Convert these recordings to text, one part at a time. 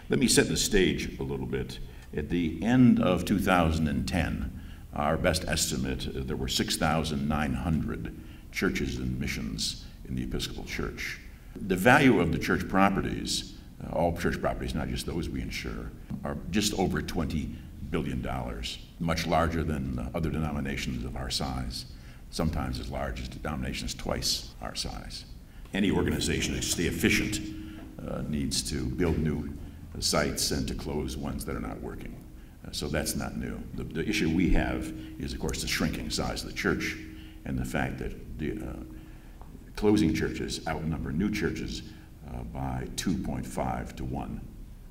Let me set the stage a little bit. At the end of 2010, our best estimate, there were 6,900 churches and missions in the Episcopal Church. The value of the church properties, all church properties, not just those we insure, are just over $20 billion, much larger than other denominations of our size, sometimes as large as denominations twice our size. Any organization to stay efficient needs to build new sites and to close ones that are not working. So that's not new. The issue we have is, of course, the shrinking size of the church and the fact that the closing churches outnumber new churches by 2.5 to 1.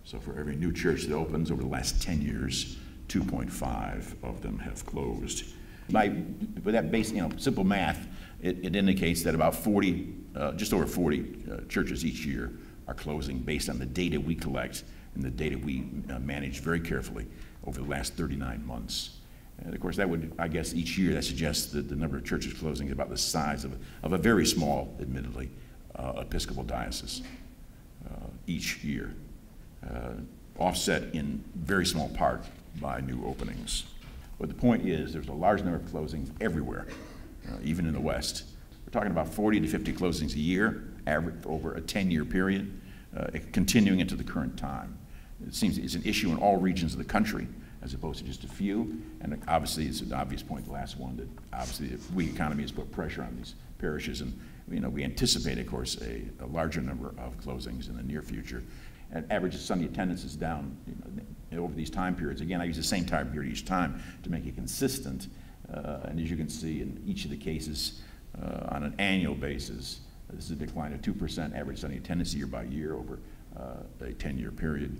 So for every new church that opens over the last 10 years, 2.5 of them have closed. With that basic, simple math, it indicates that about 40, just over 40 churches each year are closing based on the data we collect and the data we manage very carefully over the last 39 months. And of course, that would, I guess, each year that suggests that the number of churches closing is about the size of a very small, admittedly, Episcopal diocese each year, offset in very small part by new openings. But the point is, there's a large number of closings everywhere, even in the West. We're talking about 40 to 50 closings a year, average over a 10-year period, continuing into the current time. It seems it's an issue in all regions of the country, as opposed to just a few. And obviously, it's an obvious point, the last one, that obviously the weak economy has put pressure on these parishes. And we anticipate, of course, a larger number of closings in the near future. And average Sunday attendance is down over these time periods. Again, I use the same time period each time to make it consistent. And as you can see in each of the cases, on an annual basis, this is a decline of 2% average Sunday attendance year by year over a 10-year period.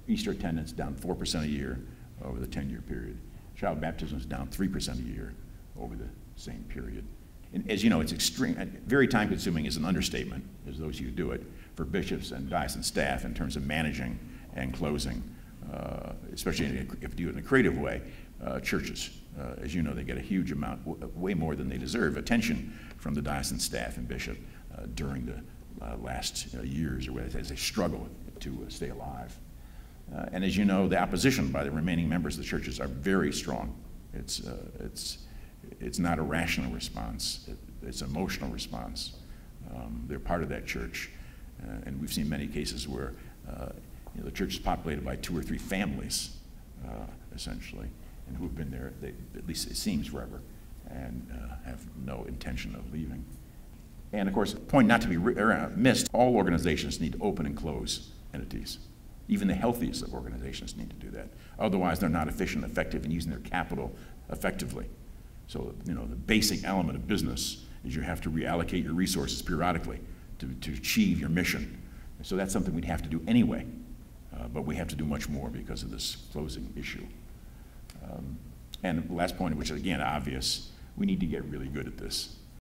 Easter attendance down 4% a year over the 10-year period. Child baptism is down 3% a year over the same period. And as you know, it's extreme, very time-consuming is an understatement, as those of you who do it, for bishops and diocesan staff in terms of managing and closing, especially if you do it in a creative way, churches. As you know, they get a huge amount, way more than they deserve, attention from the diocesan staff and bishop during the last years, or as they struggle to stay alive. And as you know, the opposition by the remaining members of the churches are very strong. It's not a rational response, it's an emotional response. They're part of that church. And we've seen many cases where the church is populated by 2 or 3 families, essentially, and who have been there, at least it seems, forever, and have no intention of leaving. And of course, point not to be missed, all organizations need to open and close entities. Even the healthiest of organizations need to do that. Otherwise, they're not efficient, effective in using their capital effectively. So, the basic element of business is you have to reallocate your resources periodically to achieve your mission. So that's something we'd have to do anyway, but we have to do much more because of this closing issue. And the last point, which is again obvious, we need to get really good at this.